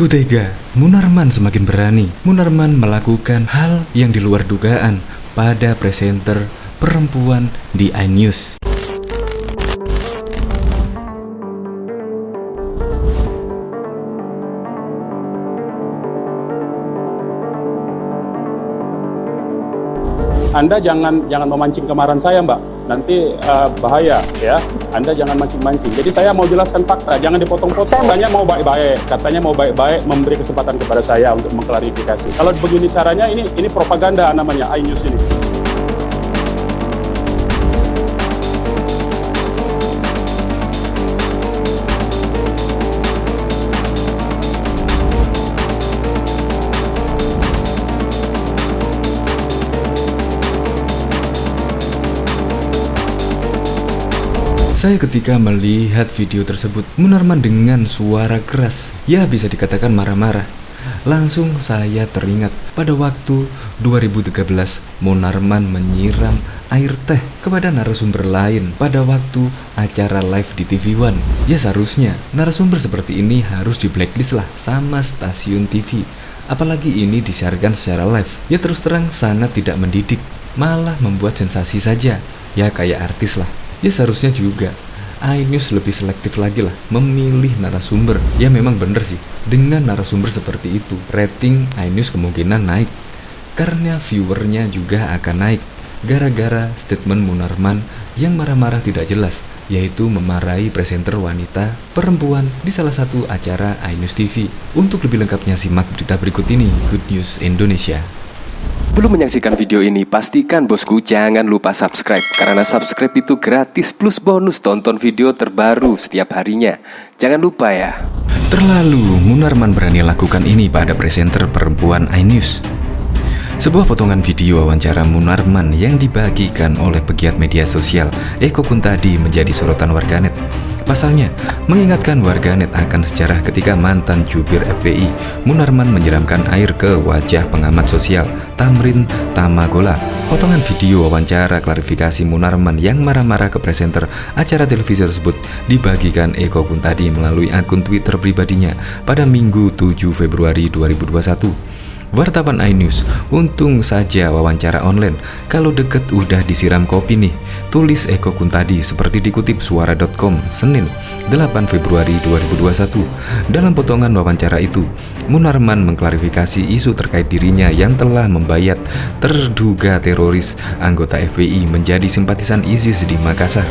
Sungguh tega, Munarman semakin berani. Munarman melakukan hal yang di luar dugaan pada presenter perempuan di iNews. Anda jangan memancing kemarahan saya, Mbak. Nanti bahaya ya. Anda jangan mancing-mancing. Jadi saya mau jelaskan fakta, jangan dipotong-potong. Katanya mau baik-baik, memberi kesempatan kepada saya untuk mengklarifikasi. Kalau begini caranya, ini propaganda namanya iNews ini. Saya ketika melihat video tersebut, Munarman dengan suara keras, ya bisa dikatakan marah-marah. Langsung saya teringat pada waktu 2013 Munarman menyiram air teh kepada narasumber lain pada waktu acara live di TV One. Ya seharusnya narasumber seperti ini harus di blacklist lah sama stasiun TV. Apalagi ini disiarkan secara live. Ya terus terang sangat tidak mendidik, malah membuat sensasi saja. Ya kayak artis lah. Ya seharusnya juga iNews lebih selektif lagi lah memilih narasumber. Ya memang bener sih, dengan narasumber seperti itu rating iNews kemungkinan naik, karena viewernya juga akan naik gara-gara statement Munarman yang marah-marah tidak jelas, yaitu memarahi presenter wanita perempuan di salah satu acara iNews TV. Untuk lebih lengkapnya simak berita berikut ini. Good News Indonesia. Belum menyaksikan video ini, pastikan bosku jangan lupa subscribe. Karena subscribe itu gratis plus bonus tonton video terbaru setiap harinya. Jangan lupa ya. Terlalu Munarman berani lakukan ini pada presenter perempuan iNews. Sebuah potongan video wawancara Munarman yang dibagikan oleh pegiat media sosial Eko Kuntadi menjadi sorotan warganet. Pasalnya, mengingatkan warganet akan sejarah ketika mantan jubir FPI Munarman menyiramkan air ke wajah pengamat sosial Tamrin Tamagola. Potongan video wawancara klarifikasi Munarman yang marah-marah ke presenter acara televisi tersebut dibagikan Eko Kuntadi melalui akun Twitter pribadinya pada Minggu 7 Februari 2021. Wartawan iNews, untung saja wawancara online, kalau deket udah disiram kopi nih, tulis Eko Kuntadi seperti dikutip suara.com Senin 8 Februari 2021. Dalam potongan wawancara itu, Munarman mengklarifikasi isu terkait dirinya yang telah membayat terduga teroris anggota FPI menjadi simpatisan ISIS di Makassar.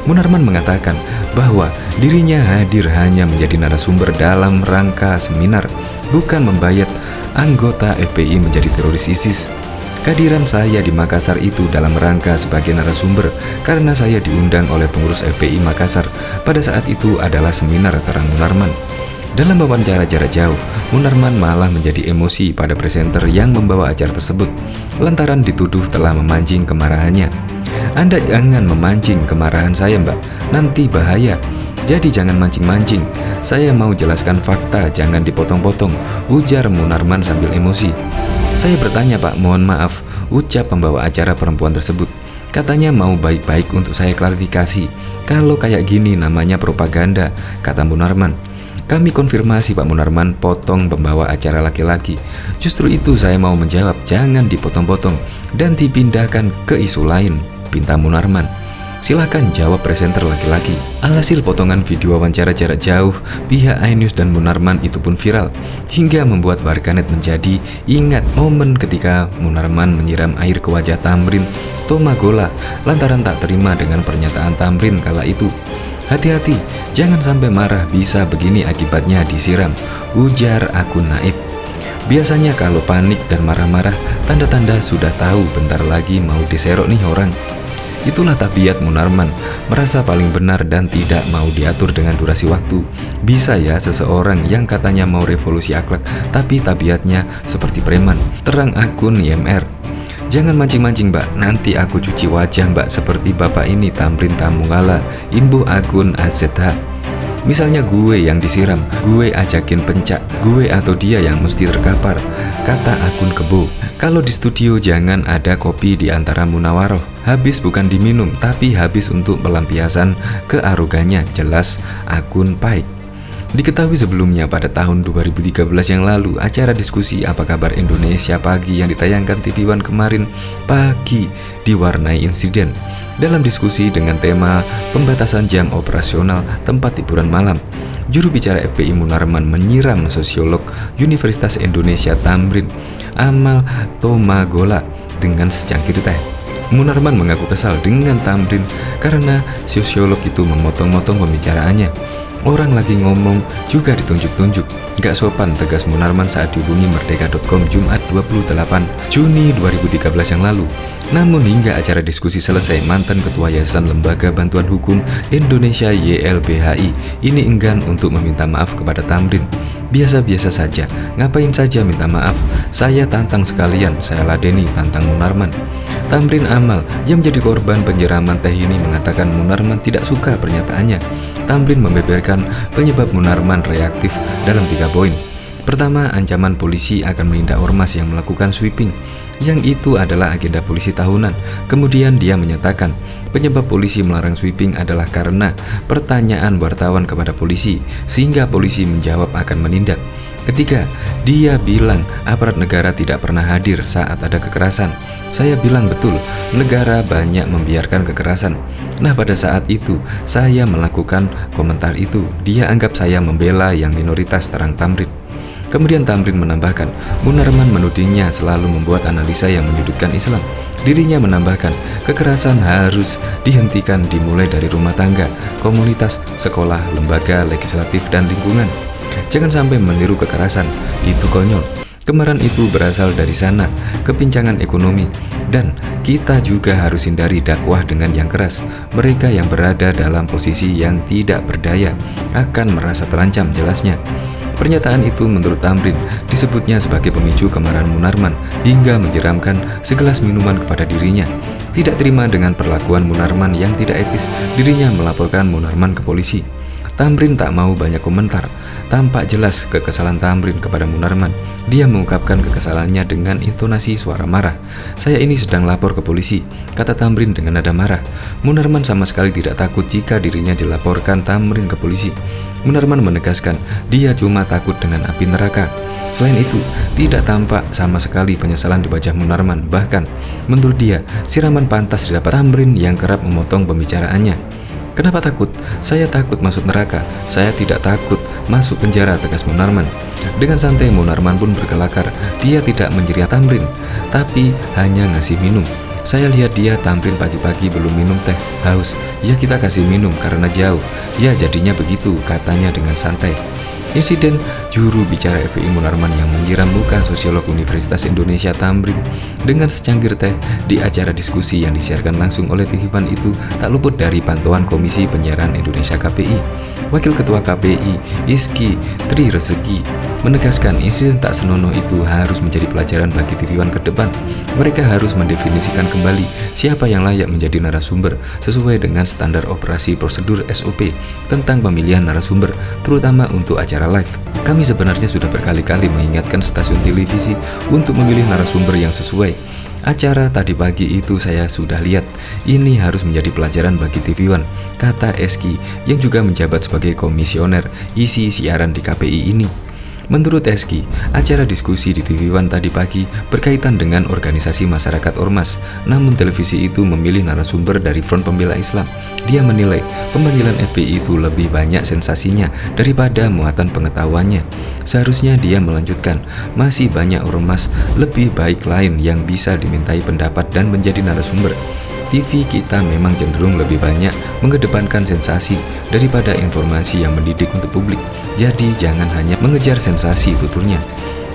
Munarman mengatakan bahwa dirinya hadir hanya menjadi narasumber dalam rangka seminar, bukan membayat anggota FPI menjadi teroris ISIS. Kehadiran saya di Makassar itu dalam rangka sebagai narasumber karena saya diundang oleh pengurus FPI Makassar. Pada saat itu adalah seminar, terang Munarman. Dalam wawancara jarak jauh, Munarman malah menjadi emosi pada presenter yang membawa acara tersebut lantaran dituduh telah memancing kemarahannya. Anda jangan memancing kemarahan saya, Mbak, nanti bahaya. Jadi jangan mancing-mancing. Saya mau jelaskan fakta, jangan dipotong-potong, ujar Munarman sambil emosi. Saya bertanya, Pak, mohon maaf, ucap pembawa acara perempuan tersebut. Katanya mau baik-baik untuk saya klarifikasi. Kalau kayak gini namanya propaganda, kata Munarman. Kami konfirmasi, Pak Munarman, potong pembawa acara laki-laki. Justru itu saya mau menjawab, jangan dipotong-potong dan dipindahkan ke isu lain, pinta Munarman. Silahkan jawab presenter laki-laki. Alhasil potongan video wawancara jarak jauh pihak iNews dan Munarman itu pun viral, hingga membuat warganet menjadi ingat momen ketika Munarman menyiram air ke wajah Tamrin Tamagola lantaran tak terima dengan pernyataan Tamrin kala itu. Hati-hati, jangan sampai marah, bisa begini akibatnya disiram, ujar akun Naib. Biasanya kalau panik dan marah-marah, tanda-tanda sudah tahu bentar lagi mau diserok nih orang. Itulah tabiat Munarman, merasa paling benar dan tidak mau diatur dengan durasi waktu. Bisa ya seseorang yang katanya mau revolusi akhlak, tapi tabiatnya seperti preman, terang akun YMR. Jangan mancing-mancing, Mbak, nanti aku cuci wajah, Mbak, seperti bapak ini, Tamrin Tamagola, imbuh akun AZH. Misalnya gue yang disiram, gue ajakin pencak, gue atau dia yang mesti terkapar, kata akun Kebo. Kalau di studio jangan ada kopi di antara munawaroh. Habis bukan diminum, tapi habis untuk pelampiasan kearogannya, jelas akun Paik. Diketahui sebelumnya pada tahun 2013 yang lalu, acara diskusi Apa Kabar Indonesia Pagi yang ditayangkan TV One kemarin pagi diwarnai insiden. Dalam diskusi dengan tema pembatasan jam operasional tempat hiburan malam, juru bicara FPI Munarman menyiram sosiolog Universitas Indonesia Tamrin Amal Tomagola dengan secangkir teh. Munarman mengaku kesal dengan Tamrin karena sosiolog itu memotong-motong pembicaraannya. Orang lagi ngomong juga ditunjuk-tunjuk. Gak sopan, tegas Munarman saat dihubungi Merdeka.com Jumat 28 Juni 2013 yang lalu. Namun hingga acara diskusi selesai, mantan Ketua Yayasan Lembaga Bantuan Hukum Indonesia YLBHI ini enggan untuk meminta maaf kepada Tamrin. Biasa-biasa saja, ngapain saja minta maaf? Saya tantang sekalian, saya ladeni, tantang Munarman. Tamrin Amal yang menjadi korban penyiraman teh ini mengatakan Munarman tidak suka pernyataannya. Tamrin membeberkan penyebab Munarman reaktif dalam 3 poin. Pertama, ancaman polisi akan menindak ormas yang melakukan sweeping, yang itu adalah agenda polisi tahunan. Kemudian dia menyatakan penyebab polisi melarang sweeping adalah karena pertanyaan wartawan kepada polisi, sehingga polisi menjawab akan menindak. Ketiga, dia bilang aparat negara tidak pernah hadir saat ada kekerasan. Saya bilang betul, negara banyak membiarkan kekerasan. Nah, pada saat itu saya melakukan komentar itu. Dia anggap saya membela yang minoritas, terang Tamrin. Kemudian Tamrin menambahkan, Munarman menudingnya selalu membuat analisa yang menyudutkan Islam. Dirinya menambahkan, kekerasan harus dihentikan dimulai dari rumah tangga, komunitas, sekolah, lembaga, legislatif, dan lingkungan. Jangan sampai meniru kekerasan, itu konyol. Kemarahan itu berasal dari sana, kepincangan ekonomi, dan kita juga harus hindari dakwah dengan yang keras. Mereka yang berada dalam posisi yang tidak berdaya akan merasa terancam, jelasnya. Pernyataan itu menurut Tamrin disebutnya sebagai pemicu kemarahan Munarman hingga menyiramkan segelas minuman kepada dirinya. Tidak terima dengan perlakuan Munarman yang tidak etis, dirinya melaporkan Munarman ke polisi. Tamrin tak mau banyak komentar. Tampak jelas kekesalan Tamrin kepada Munarman. Dia mengungkapkan kekesalannya dengan intonasi suara marah. Saya ini sedang lapor ke polisi, kata Tamrin dengan nada marah. Munarman sama sekali tidak takut jika dirinya dilaporkan Tamrin ke polisi. Munarman menegaskan dia cuma takut dengan api neraka. Selain itu, tidak tampak sama sekali penyesalan di wajah Munarman. Bahkan, menurut dia, siraman pantas didapat Tamrin yang kerap memotong pembicaraannya. Kenapa takut? Saya takut masuk neraka. Saya tidak takut masuk penjara, tegas Munarman. Dengan santai Munarman pun berkelakar. Dia tidak menjeria Tamrin, tapi hanya ngasih minum. Saya lihat dia Tamrin pagi-pagi belum minum teh, haus. Ya kita kasih minum karena jauh. Ya jadinya begitu, katanya dengan santai. Insiden juru bicara FPI Munarman yang menyiram luka sosiolog Universitas Indonesia Tamrin dengan secangkir teh di acara diskusi yang disiarkan langsung oleh TV One itu tak luput dari pantauan Komisi Penyiaran Indonesia KPI. Wakil Ketua KPI Iski Tri Resegi menegaskan insiden tak senonoh itu harus menjadi pelajaran bagi TV One ke depan. Mereka harus mendefinisikan kembali siapa yang layak menjadi narasumber sesuai dengan standar operasi prosedur SOP tentang pemilihan narasumber, terutama untuk acara live. Kami sebenarnya sudah berkali-kali mengingatkan stasiun televisi untuk memilih narasumber yang sesuai. Acara tadi pagi itu saya sudah lihat. Ini harus menjadi pelajaran bagi TV One, kata Eski yang juga menjabat sebagai komisioner isi siaran di KPI ini. Menurut Eski, acara diskusi di TV One tadi pagi berkaitan dengan organisasi masyarakat ormas, namun televisi itu memilih narasumber dari Front Pembela Islam. Dia menilai pemanggilan FPI itu lebih banyak sensasinya daripada muatan pengetahuannya. Seharusnya dia melanjutkan, masih banyak ormas lebih baik lain yang bisa dimintai pendapat dan menjadi narasumber. TV kita memang cenderung lebih banyak mengedepankan sensasi daripada informasi yang mendidik untuk publik. Jadi jangan hanya mengejar sensasi, tuturnya.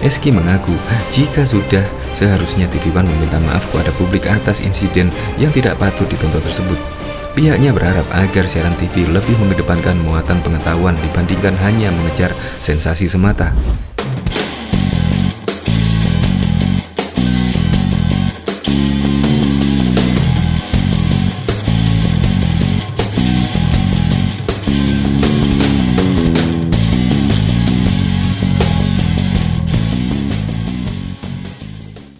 Eski mengaku jika sudah seharusnya TV One meminta maaf kepada publik atas insiden yang tidak patut ditonton tersebut. Pihaknya berharap agar siaran TV lebih mengedepankan muatan pengetahuan dibandingkan hanya mengejar sensasi semata.